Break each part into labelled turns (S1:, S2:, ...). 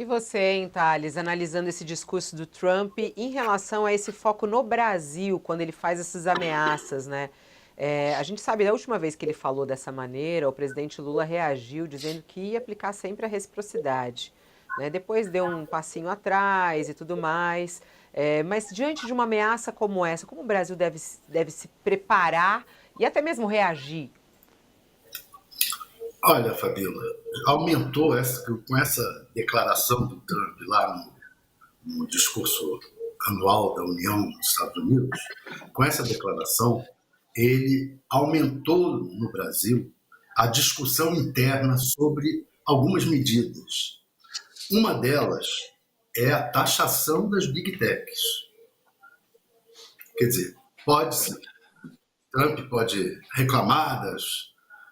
S1: E você, hein, Thales, analisando esse discurso do Trump em relação a esse foco no Brasil, quando ele faz essas ameaças, né? A gente sabe, da última vez que ele falou dessa maneira, o presidente Lula reagiu dizendo que ia aplicar sempre a reciprocidade, né? Depois deu um passinho atrás e tudo mais. Mas diante de uma ameaça como essa, como o Brasil deve se preparar e até mesmo reagir?
S2: Olha, Fabíola, aumentou com essa declaração do Trump lá no discurso anual da União dos Estados Unidos, com essa declaração, ele aumentou no Brasil a discussão interna sobre algumas medidas. Uma delas é a taxação das big techs. Quer dizer, Trump pode reclamar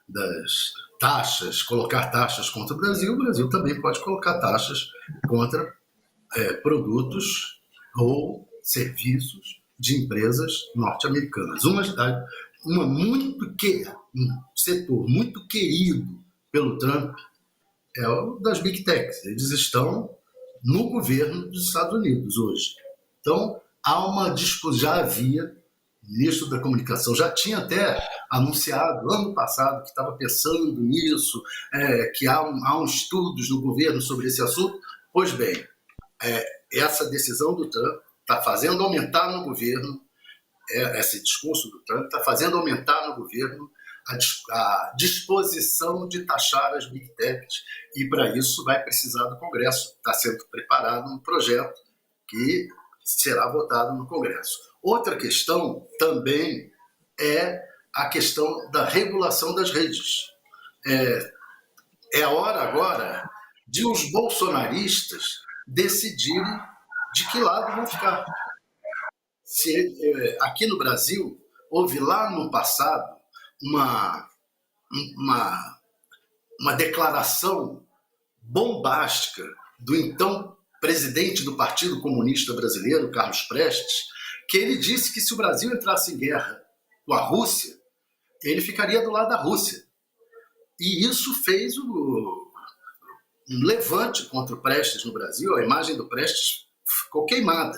S2: das taxas, colocar taxas contra o Brasil também pode colocar taxas contra produtos ou serviços de empresas norte-americanas. Um setor muito querido pelo Trump é o das Big Techs. Eles estão no governo dos Estados Unidos hoje. Então, já havia, o ministro da Comunicação já tinha até anunciado ano passado que estava pensando nisso, que há estudos no governo sobre esse assunto. Pois bem, essa decisão do Trump está fazendo aumentar no governo, esse discurso do Trump está fazendo aumentar no governo a disposição de taxar as big techs, e para isso vai precisar do Congresso. Está sendo preparado um projeto que será votado no Congresso. Outra questão também é a questão da regulação das redes. É a hora agora de os bolsonaristas decidirem de que lado vão ficar. Aqui no Brasil, houve lá no passado uma, uma declaração bombástica do então presidente do Partido Comunista Brasileiro, Carlos Prestes, que ele disse que se o Brasil entrasse em guerra com a Rússia, ele ficaria do lado da Rússia. E isso fez um levante contra o Prestes no Brasil. A imagem do Prestes ficou queimada.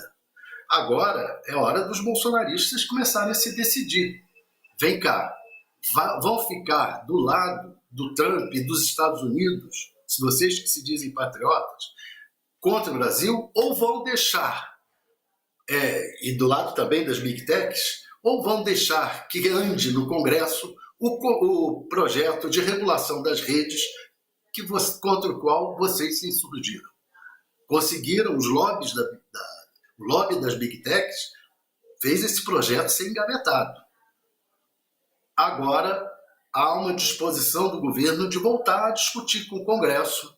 S2: Agora é hora dos bolsonaristas começarem a se decidir. Vem cá, vão ficar do lado do Trump e dos Estados Unidos, se vocês que se dizem patriotas, contra o Brasil, ou vão deixar, e do lado também das Big Techs, ou vão deixar que ande no Congresso o projeto de regulação das redes contra o qual vocês se insurgiram. Conseguiram os lobbies o lobby das Big Techs fez esse projeto ser engavetado. Agora há uma disposição do governo de voltar a discutir com o Congresso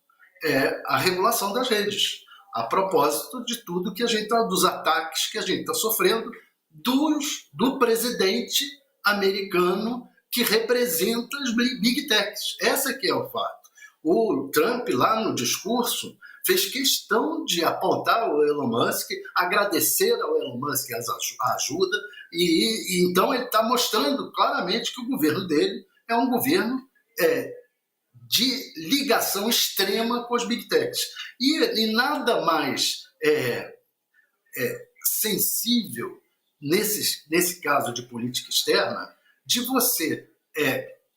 S2: a regulação das redes, a propósito de tudo que a gente dos ataques que a gente está sofrendo do presidente americano que representa as Big Techs. Essa que é o fato. O Trump, lá no discurso, fez questão de apontar o Elon Musk, agradecer ao Elon Musk a ajuda, e então ele está mostrando claramente que o governo dele é um governo de ligação extrema com as Big Techs. E nada mais sensível, nesse caso de política externa, de você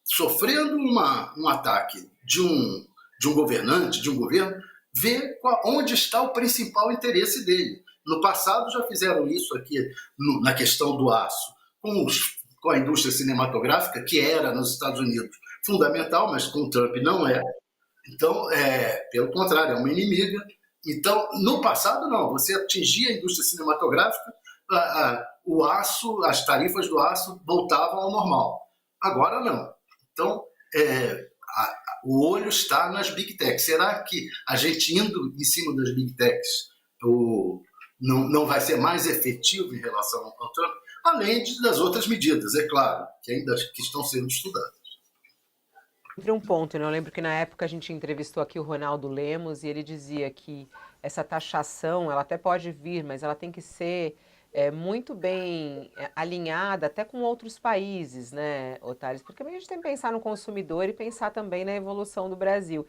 S2: sofrendo um ataque de um governante, de um governo, ver onde está o principal interesse dele. No passado já fizeram isso aqui na questão do aço, com a indústria cinematográfica, que era nos Estados Unidos fundamental, mas com o Trump não é. Então, pelo contrário, é uma inimiga. Então, no passado não, você atingia a indústria cinematográfica, o aço, as tarifas do aço voltavam ao normal. Agora não. Então, o olho está nas Big Techs. Será que a gente indo em cima das Big Techs não vai ser mais efetivo em relação ao Trump? Além das outras medidas, é claro, que ainda estão sendo estudadas.
S1: Entre um ponto, né? Eu lembro que na época a gente entrevistou aqui o Ronaldo Lemos e ele dizia que essa taxação, ela até pode vir, mas ela tem que ser muito bem alinhada até com outros países, né, Otales? Porque a gente tem que pensar no consumidor e pensar também na evolução do Brasil,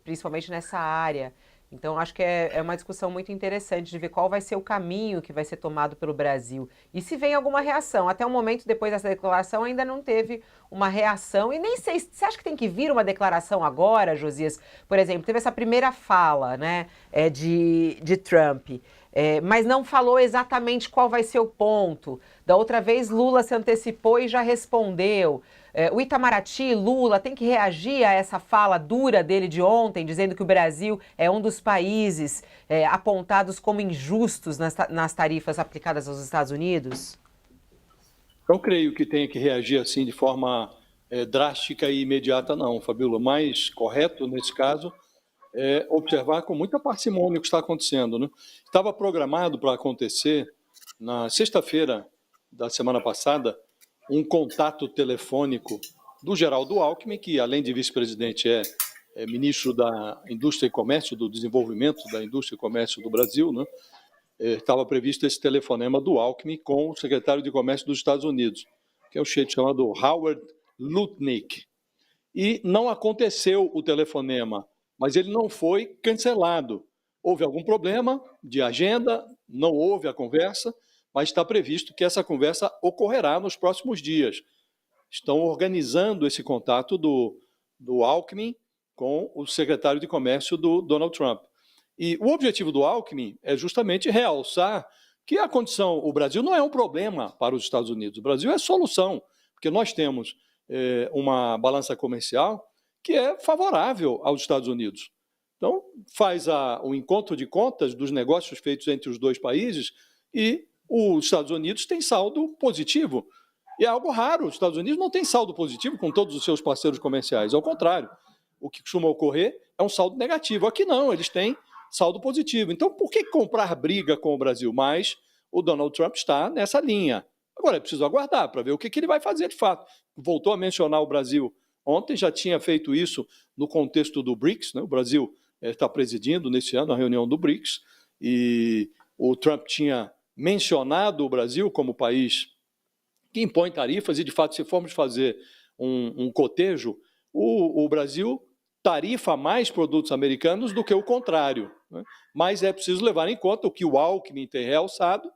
S1: principalmente nessa área Então, acho que é uma discussão muito interessante de ver qual vai ser o caminho que vai ser tomado pelo Brasil. E se vem alguma reação. Até o momento, depois dessa declaração, ainda não teve uma reação. E nem sei, você acha que tem que vir uma declaração agora, Josias? Por exemplo, teve essa primeira fala, né, de Trump. Mas não falou exatamente qual vai ser o ponto. Da outra vez, Lula se antecipou e já respondeu. O Itamaraty, Lula, tem que reagir a essa fala dura dele de ontem, dizendo que o Brasil é um dos países apontados como injustos nas tarifas aplicadas aos Estados Unidos?
S3: Eu creio que tenha que reagir assim de forma drástica e imediata, não, Fabíola. O mais correto, nesse caso, é observar com muita parcimônia o que está acontecendo, né? Estava programado para acontecer, na sexta-feira da semana passada, um contato telefônico do Geraldo Alckmin, que, além de vice-presidente, é ministro da Indústria e Comércio, do Desenvolvimento da Indústria e Comércio do Brasil, né? Estava previsto esse telefonema do Alckmin com o secretário de Comércio dos Estados Unidos, que é um sujeito chamado Howard Lutnick. E não aconteceu o telefonema, mas ele não foi cancelado. Houve algum problema de agenda, não houve a conversa, mas está previsto que essa conversa ocorrerá nos próximos dias. Estão organizando esse contato do Alckmin com o secretário de Comércio do Donald Trump. E o objetivo do Alckmin é justamente realçar que a condição, o Brasil não é um problema para os Estados Unidos, o Brasil é solução, porque nós temos uma balança comercial que é favorável aos Estados Unidos. Então, faz o encontro de contas dos negócios feitos entre os dois países e os Estados Unidos têm saldo positivo. E é algo raro, os Estados Unidos não têm saldo positivo com todos os seus parceiros comerciais, ao contrário, o que costuma ocorrer é um saldo negativo. Aqui não, eles têm saldo positivo. Então, por que comprar briga com o Brasil? Mas o Donald Trump está nessa linha. Agora, é preciso aguardar para ver o que ele vai fazer de fato. Voltou a mencionar o Brasil ontem, já tinha feito isso no contexto do BRICS, né? O Brasil está presidindo nesse ano a reunião do BRICS, e o Trump tinha mencionado o Brasil como país que impõe tarifas, e de fato, se formos fazer um cotejo, o Brasil tarifa mais produtos americanos do que o contrário, né? Mas é preciso levar em conta o que o Alckmin tem realçado,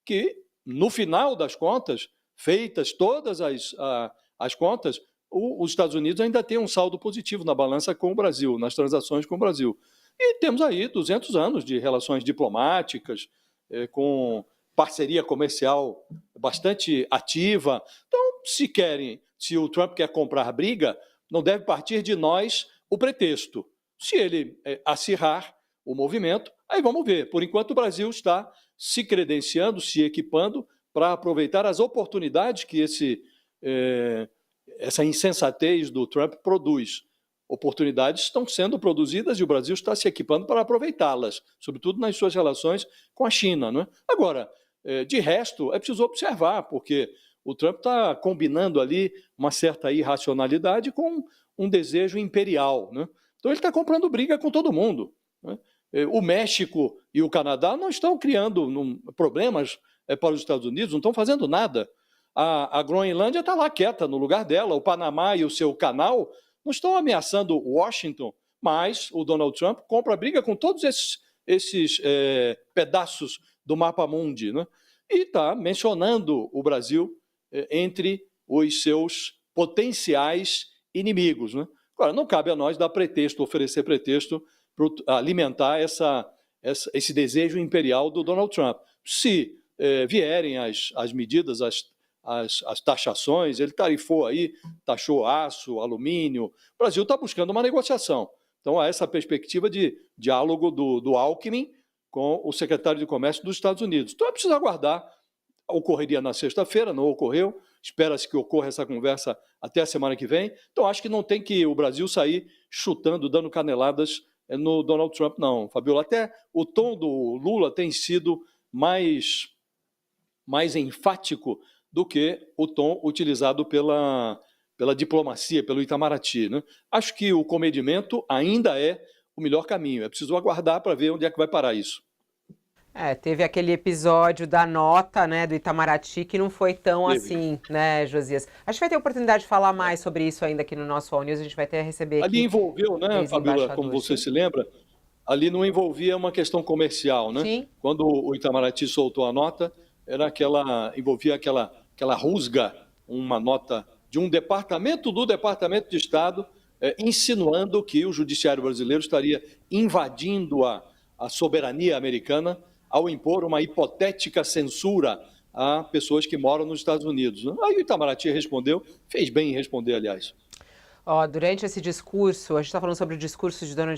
S3: que no final das contas, feitas todas as contas, os Estados Unidos ainda tem um saldo positivo na balança com o Brasil, nas transações com o Brasil. E temos aí 200 anos de relações diplomáticas, com parceria comercial bastante ativa. Então, se o Trump quer comprar briga, não deve partir de nós o pretexto. Se ele acirrar o movimento, aí vamos ver. Por enquanto, o Brasil está se credenciando, se equipando para aproveitar as oportunidades que essa insensatez do Trump produz. Oportunidades estão sendo produzidas e o Brasil está se equipando para aproveitá-las, sobretudo nas suas relações com a China, não é? Agora, de resto, é preciso observar, porque o Trump está combinando ali uma certa irracionalidade com um desejo imperial, né? Então ele está comprando briga com todo mundo, né? O México e o Canadá não estão criando problemas para os Estados Unidos, não estão fazendo nada. A Groenlândia está lá quieta no lugar dela, o Panamá e o seu canal não estão ameaçando Washington, mas o Donald Trump compra briga com todos esses pedaços do mapa mundi, né? E está mencionando o Brasil entre os seus potenciais inimigos, né? Agora, não cabe a nós dar pretexto, oferecer pretexto para alimentar esse desejo imperial do Donald Trump. Se vierem as medidas, as taxações, ele tarifou aí, taxou aço, alumínio. O Brasil está buscando uma negociação. Então, há essa perspectiva de diálogo do Alckmin com o secretário de Comércio dos Estados Unidos. Então, é preciso aguardar. Ocorreria na sexta-feira, não ocorreu. Espera-se que ocorra essa conversa até a semana que vem. Então, acho que não tem que o Brasil sair chutando, dando caneladas no Donald Trump, não, Fabiola. Até o tom do Lula tem sido mais enfático do que o tom utilizado pela diplomacia, pelo Itamaraty, né? Acho que o comedimento ainda é o melhor caminho. É preciso aguardar para ver onde é que vai parar isso.
S1: Teve aquele episódio da nota, né, do Itamaraty, que não foi tão assim, né, Josias? A gente vai ter oportunidade de falar mais sobre isso ainda aqui no nosso All News, a gente vai até receber
S3: ali
S1: aqui.
S3: envolveu, né, Fabiola, como você se lembra, ali não envolvia uma questão comercial, né?
S1: Sim.
S3: Quando o Itamaraty soltou a nota, envolvia aquela rusga, uma nota de um departamento do Departamento de Estado, insinuando que o judiciário brasileiro estaria invadindo a soberania americana ao impor uma hipotética censura a pessoas que moram nos Estados Unidos. Aí o Itamaraty respondeu, fez bem em responder, aliás.
S1: Ó, durante esse discurso, a gente está falando sobre o discurso de Donald